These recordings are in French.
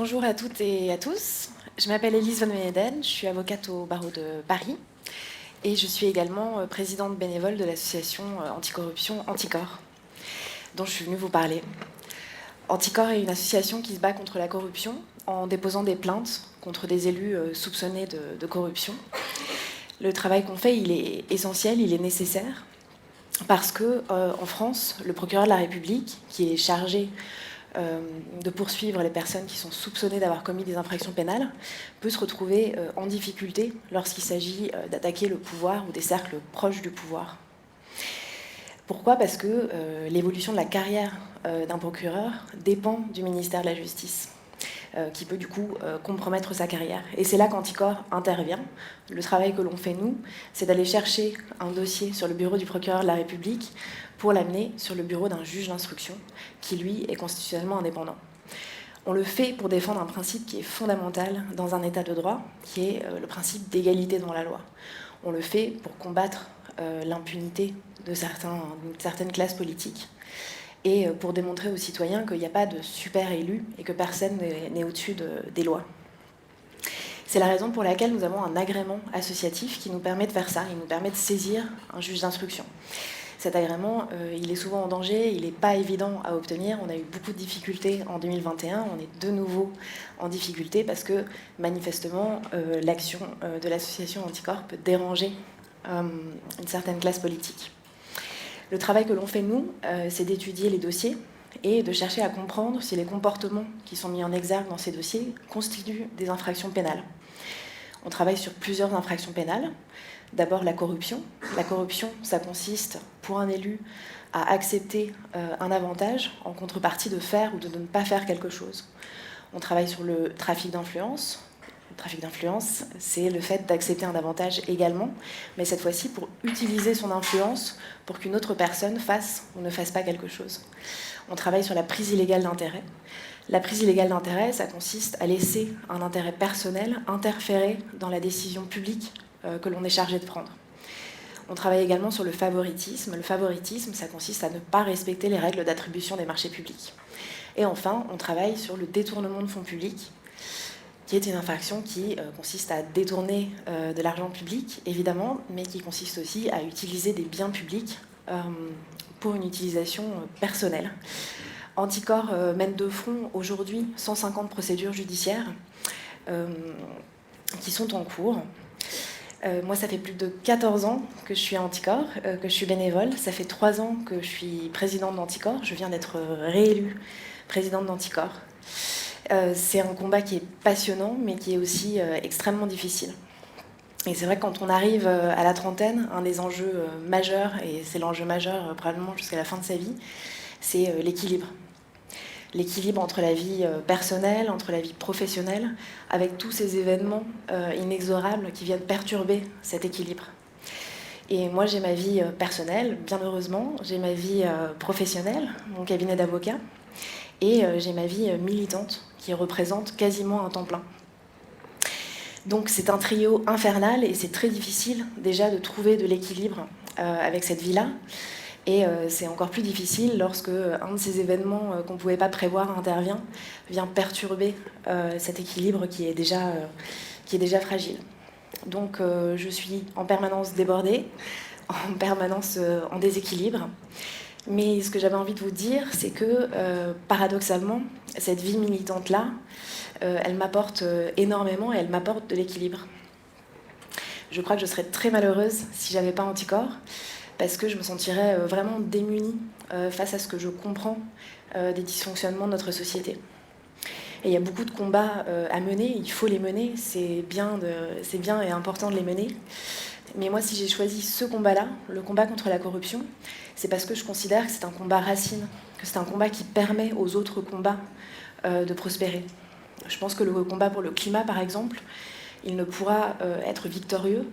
Bonjour à toutes et à tous. Je m'appelle Elise Van Meyeden, je suis avocate au barreau de Paris et je suis également présidente bénévole de l'association anticorruption Anticor, dont je suis venue vous parler. Anticor est une association qui se bat contre la corruption en déposant des plaintes contre des élus soupçonnés de corruption. Le travail qu'on fait, il est essentiel, il est nécessaire, parce que en France, le procureur de la République, qui est chargé de poursuivre les personnes qui sont soupçonnées d'avoir commis des infractions pénales, peut se retrouver en difficulté lorsqu'il s'agit d'attaquer le pouvoir ou des cercles proches du pouvoir. Pourquoi ? Parce que l'évolution de la carrière d'un procureur dépend du ministère de la Justice, qui peut du coup compromettre sa carrière. Et c'est là qu'Anticor intervient. Le travail que l'on fait, nous, c'est d'aller chercher un dossier sur le bureau du procureur de la République pour l'amener sur le bureau d'un juge d'instruction, qui, lui, est constitutionnellement indépendant. On le fait pour défendre un principe qui est fondamental dans un état de droit, qui est le principe d'égalité devant la loi. On le fait pour combattre l'impunité d'une certaine classe politique, et pour démontrer aux citoyens qu'il n'y a pas de super élu et que personne n'est au-dessus des lois. C'est la raison pour laquelle nous avons un agrément associatif qui nous permet de faire ça, il nous permet de saisir un juge d'instruction. Cet agrément, il est souvent en danger, il n'est pas évident à obtenir. On a eu beaucoup de difficultés en 2021, on est de nouveau en difficulté parce que manifestement, l'action de l'association Anticor peut déranger une certaine classe politique. Le travail que l'on fait, nous, c'est d'étudier les dossiers et de chercher à comprendre si les comportements qui sont mis en exergue dans ces dossiers constituent des infractions pénales. On travaille sur plusieurs infractions pénales. D'abord, la corruption. La corruption, ça consiste, pour un élu, à accepter un avantage en contrepartie de faire ou de ne pas faire quelque chose. On travaille sur le trafic d'influence. Le trafic d'influence, c'est le fait d'accepter un avantage également, mais cette fois-ci pour utiliser son influence pour qu'une autre personne fasse ou ne fasse pas quelque chose. On travaille sur la prise illégale d'intérêt. La prise illégale d'intérêt, ça consiste à laisser un intérêt personnel interférer dans la décision publique que l'on est chargé de prendre. On travaille également sur le favoritisme. Le favoritisme, ça consiste à ne pas respecter les règles d'attribution des marchés publics. Et enfin, on travaille sur le détournement de fonds publics, qui est une infraction qui consiste à détourner de l'argent public, évidemment, mais qui consiste aussi à utiliser des biens publics pour une utilisation personnelle. Anticor mène de front aujourd'hui 150 procédures judiciaires qui sont en cours. Moi, ça fait plus de 14 ans que je suis à Anticor, que je suis bénévole. Ça fait 3 ans que je suis présidente d'Anticor. Je viens d'être réélue présidente d'Anticor. C'est un combat qui est passionnant, mais qui est aussi extrêmement difficile. Et c'est vrai que quand on arrive à la trentaine, un des enjeux majeurs, et c'est l'enjeu majeur probablement jusqu'à la fin de sa vie, c'est l'équilibre. L'équilibre entre la vie personnelle, entre la vie professionnelle, avec tous ces événements inexorables qui viennent perturber cet équilibre. Et moi, j'ai ma vie personnelle, bien heureusement, j'ai ma vie professionnelle, mon cabinet d'avocat, et j'ai ma vie militante, qui représente quasiment un temps plein. Donc c'est un trio infernal, et c'est très difficile déjà de trouver de l'équilibre avec cette vie-là. Et c'est encore plus difficile lorsque un de ces événements qu'on ne pouvait pas prévoir intervient, vient perturber cet équilibre qui est déjà fragile. Donc je suis en permanence débordée, en permanence en déséquilibre. Mais ce que j'avais envie de vous dire, c'est que paradoxalement, cette vie militante-là, elle m'apporte énormément et elle m'apporte de l'équilibre. Je crois que je serais très malheureuse si je n'avais pas Anticor, parce que je me sentirais vraiment démunie face à ce que je comprends des dysfonctionnements de notre société. Et il y a beaucoup de combats à mener, il faut les mener, c'est bien et important de les mener. Mais moi, si j'ai choisi ce combat-là, le combat contre la corruption, c'est parce que je considère que c'est un combat racine, que c'est un combat qui permet aux autres combats de prospérer. Je pense que le combat pour le climat, par exemple, il ne pourra être victorieux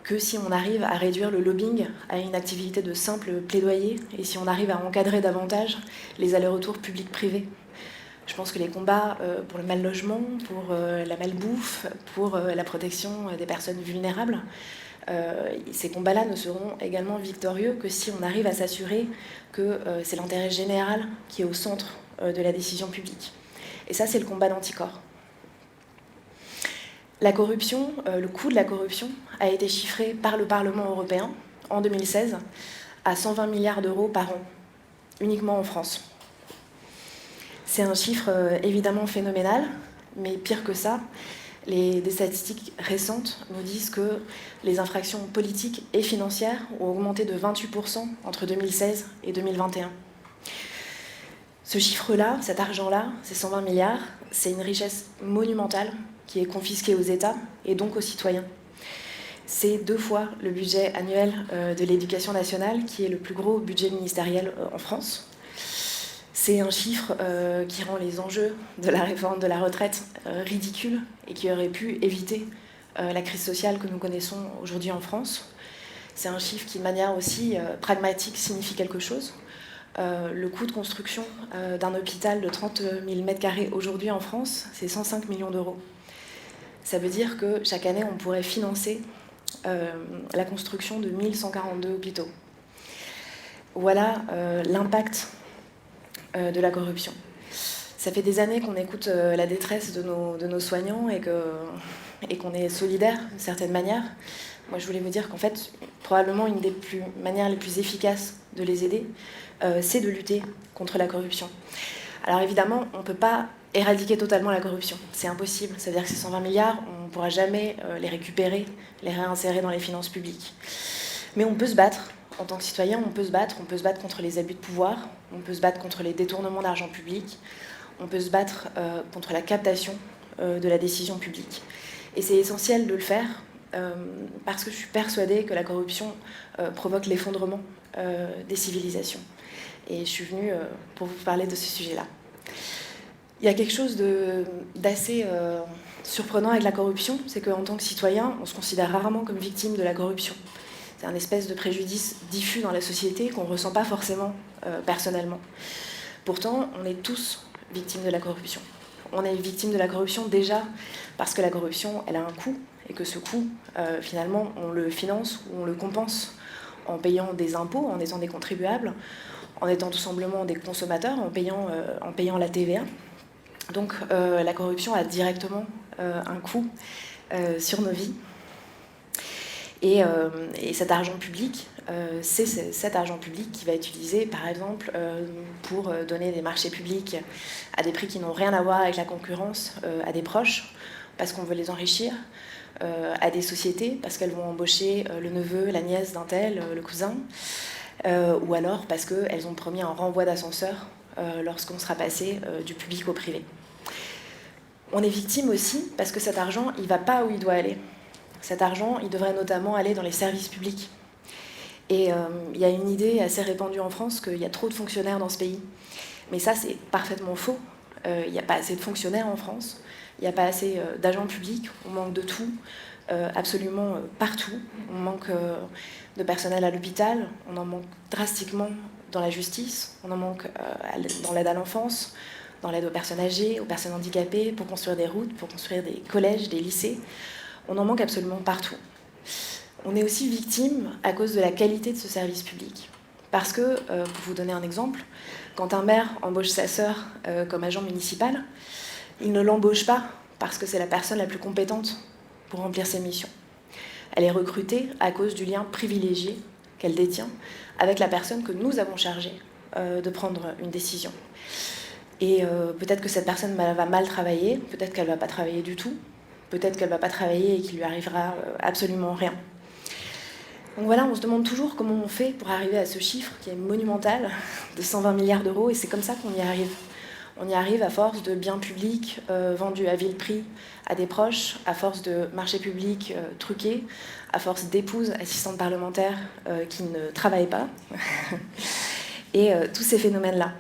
que si on arrive à réduire le lobbying à une activité de simple plaidoyer et si on arrive à encadrer davantage les allers-retours publics-privés. Je pense que les combats pour le mal-logement, pour la malbouffe, pour la protection des personnes vulnérables, ces combats-là ne seront également victorieux que si on arrive à s'assurer que c'est l'intérêt général qui est au centre de la décision publique. Et ça, c'est le combat d'Anticor. La corruption, le coût de la corruption a été chiffré par le Parlement européen en 2016 à 120 milliards d'euros par an, uniquement en France. C'est un chiffre évidemment phénoménal, mais pire que ça, des statistiques récentes nous disent que les infractions politiques et financières ont augmenté de 28% entre 2016 et 2021. Ce chiffre-là, cet argent-là, ces 120 milliards, c'est une richesse monumentale qui est confisquée aux États et donc aux citoyens. C'est 2 fois le budget annuel de l'éducation nationale, qui est le plus gros budget ministériel en France. C'est un chiffre qui rend les enjeux de la réforme de la retraite ridicules et qui aurait pu éviter la crise sociale que nous connaissons aujourd'hui en France. C'est un chiffre qui, de manière aussi pragmatique, signifie quelque chose. Le coût de construction d'un hôpital de 30 000 m² aujourd'hui en France, c'est 105 millions d'euros. Ça veut dire que chaque année, on pourrait financer la construction de 1142 hôpitaux. Voilà l'impact de la corruption. Ça fait des années qu'on écoute la détresse de nos soignants et qu'on est solidaire d'une certaine manière. Moi, je voulais vous dire qu'en fait, probablement une des manières les plus efficaces de les aider, c'est de lutter contre la corruption. Alors évidemment, on ne peut pas éradiquer totalement la corruption. C'est impossible. C'est-à-dire que ces 120 milliards, on ne pourra jamais les récupérer, les réinsérer dans les finances publiques. Mais on peut se battre. En tant que citoyen, on peut se battre contre les abus de pouvoir, on peut se battre contre les détournements d'argent public, on peut se battre contre la captation de la décision publique. Et c'est essentiel de le faire parce que je suis persuadée que la corruption provoque l'effondrement des civilisations. Et je suis venue pour vous parler de ce sujet-là. Il y a quelque chose d'assez surprenant avec la corruption, c'est qu'en tant que citoyen, on se considère rarement comme victime de la corruption. C'est un espèce de préjudice diffus dans la société qu'on ne ressent pas forcément personnellement. Pourtant, on est tous victimes de la corruption. On est victime de la corruption déjà parce que la corruption, elle a un coût, et que ce coût, finalement, on le finance ou on le compense en payant des impôts, en étant des contribuables, en étant tout simplement des consommateurs, en payant la TVA. Donc la corruption a directement un coût sur nos vies. Et cet argent public, c'est cet argent public qui va être utilisé, par exemple, pour donner des marchés publics à des prix qui n'ont rien à voir avec la concurrence, à des proches, parce qu'on veut les enrichir, à des sociétés, parce qu'elles vont embaucher le neveu, la nièce d'un tel, le cousin, ou alors parce qu'elles ont promis un renvoi d'ascenseur lorsqu'on sera passé du public au privé. On est victime aussi parce que cet argent, il ne va pas où il doit aller. Cet argent, il devrait notamment aller dans les services publics. Et il y a une idée assez répandue en France qu'il y a trop de fonctionnaires dans ce pays. Mais ça, c'est parfaitement faux. Il n'y a pas assez de fonctionnaires en France. Il n'y a pas assez d'agents publics. On manque de tout, absolument partout. On manque de personnel à l'hôpital. On en manque drastiquement dans la justice. On en manque dans l'aide à l'enfance, dans l'aide aux personnes âgées, aux personnes handicapées, pour construire des routes, pour construire des collèges, des lycées. On en manque absolument partout. On est aussi victime à cause de la qualité de ce service public. Parce que, pour vous donner un exemple, quand un maire embauche sa sœur comme agent municipal, il ne l'embauche pas parce que c'est la personne la plus compétente pour remplir ses missions. Elle est recrutée à cause du lien privilégié qu'elle détient avec la personne que nous avons chargée de prendre une décision. Et peut-être que cette personne va mal travailler, peut-être qu'elle ne va pas travailler du tout, peut-être qu'elle ne va pas travailler et qu'il lui arrivera absolument rien. Donc voilà, on se demande toujours comment on fait pour arriver à ce chiffre qui est monumental de 120 milliards d'euros, et c'est comme ça qu'on y arrive. On y arrive à force de biens publics vendus à vil prix à des proches, à force de marchés publics truqués, à force d'épouses assistantes parlementaires qui ne travaillent pas, et tous ces phénomènes-là.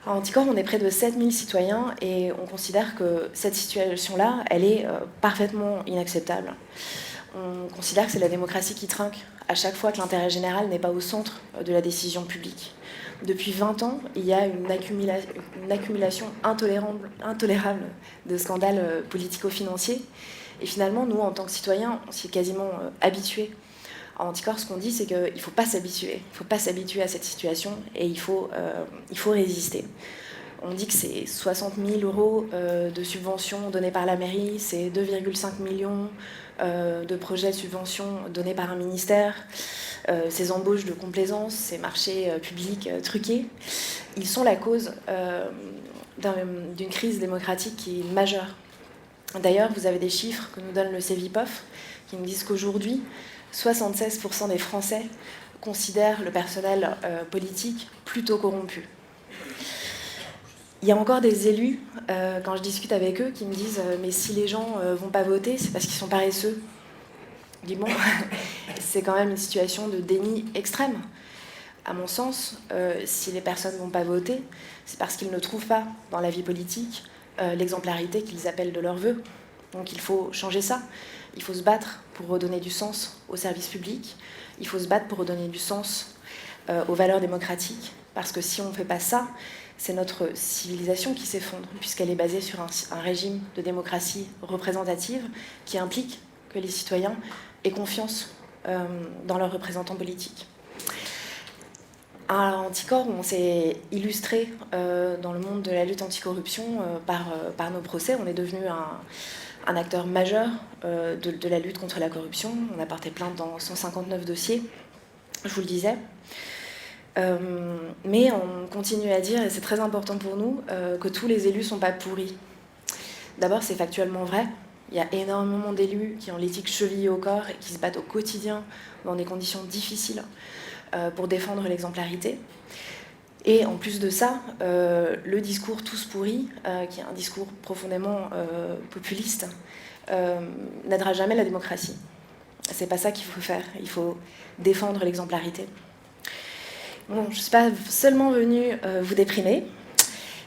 À Anticor, on est près de 7000 citoyens et on considère que cette situation-là, elle est parfaitement inacceptable. On considère que c'est la démocratie qui trinque à chaque fois que l'intérêt général n'est pas au centre de la décision publique. Depuis 20 ans, il y a une accumulation intolérable de scandales politico-financiers. Et finalement, nous, en tant que citoyens, on s'y est quasiment habitués. À Anticor, ce qu'on dit, c'est qu'il ne faut pas s'habituer. Il ne faut pas s'habituer à cette situation et il faut résister. On dit que c'est 60 000 euros de subventions données par la mairie, c'est 2,5 millions de projets de subventions donnés par un ministère, ces embauches de complaisance, ces marchés publics truqués, ils sont la cause d'une crise démocratique qui est majeure. D'ailleurs, vous avez des chiffres que nous donne le Cevipof qui nous disent qu'aujourd'hui, 76% des Français considèrent le personnel politique plutôt corrompu. Il y a encore des élus, quand je discute avec eux, qui me disent « mais si les gens vont pas voter, c'est parce qu'ils sont paresseux ». Je dis « bon, c'est quand même une situation de déni extrême. À mon sens, si les personnes vont pas voter, c'est parce qu'ils ne trouvent pas dans la vie politique l'exemplarité qu'ils appellent de leur vœu. Donc il faut changer ça. Il faut se battre pour redonner du sens au service public. Il faut se battre pour redonner du sens aux valeurs démocratiques. Parce que si on ne fait pas ça, c'est notre civilisation qui s'effondre, puisqu'elle est basée sur un régime de démocratie représentative qui implique que les citoyens aient confiance dans leurs représentants politiques. À Anticor, on s'est illustré dans le monde de la lutte anticorruption par nos procès. On est devenu un acteur majeur de la lutte contre la corruption. On a porté plainte dans 159 dossiers, je vous le disais. Mais on continue à dire, et c'est très important pour nous, que tous les élus ne sont pas pourris. D'abord, c'est factuellement vrai. Il y a énormément d'élus qui ont l'éthique chevillée au corps et qui se battent au quotidien dans des conditions difficiles pour défendre l'exemplarité. Et en plus de ça, le discours tous pourris, qui est un discours profondément populiste, n'aidera jamais la démocratie. C'est pas ça qu'il faut faire. Il faut défendre l'exemplarité. Bon, je ne suis pas seulement venue vous déprimer,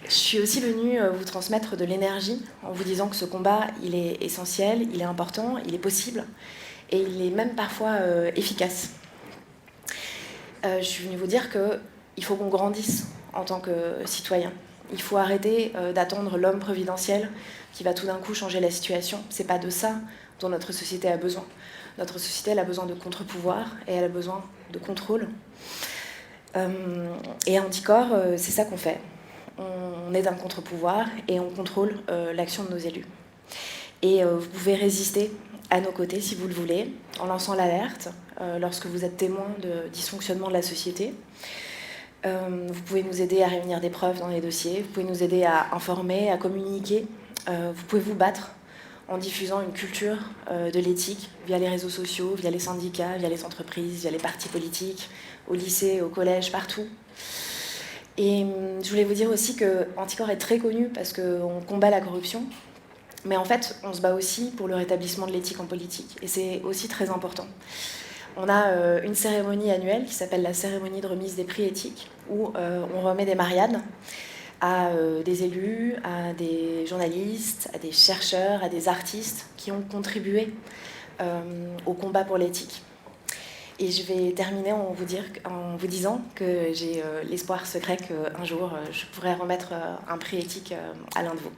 je suis aussi venue vous transmettre de l'énergie en vous disant que ce combat, il est essentiel, il est important, il est possible et il est même parfois efficace. Je suis venue vous dire qu'il faut qu'on grandisse en tant que citoyen. Il faut arrêter d'attendre l'homme providentiel qui va tout d'un coup changer la situation. C'est pas de ça dont notre société a besoin. Notre société, elle a besoin de contre-pouvoir et elle a besoin de contrôle. Et à Anticor, c'est ça qu'on fait. On est un contre-pouvoir et on contrôle l'action de nos élus. Et vous pouvez résister à nos côtés, si vous le voulez, en lançant l'alerte lorsque vous êtes témoin de dysfonctionnement de la société. Vous pouvez nous aider à réunir des preuves dans les dossiers, vous pouvez nous aider à informer, à communiquer. Vous pouvez vous battre en diffusant une culture de l'éthique via les réseaux sociaux, via les syndicats, via les entreprises, via les partis politiques, au lycée, au collège, partout. Et je voulais vous dire aussi que Anticor est très connu parce qu'on combat la corruption, mais en fait, on se bat aussi pour le rétablissement de l'éthique en politique, et c'est aussi très important. On a une cérémonie annuelle qui s'appelle la cérémonie de remise des prix éthiques, où on remet des Mariannes à des élus, à des journalistes, à des chercheurs, à des artistes qui ont contribué au combat pour l'éthique. Et je vais terminer en vous disant que j'ai l'espoir secret qu'un jour, je pourrai remettre un prix éthique à l'un de vous.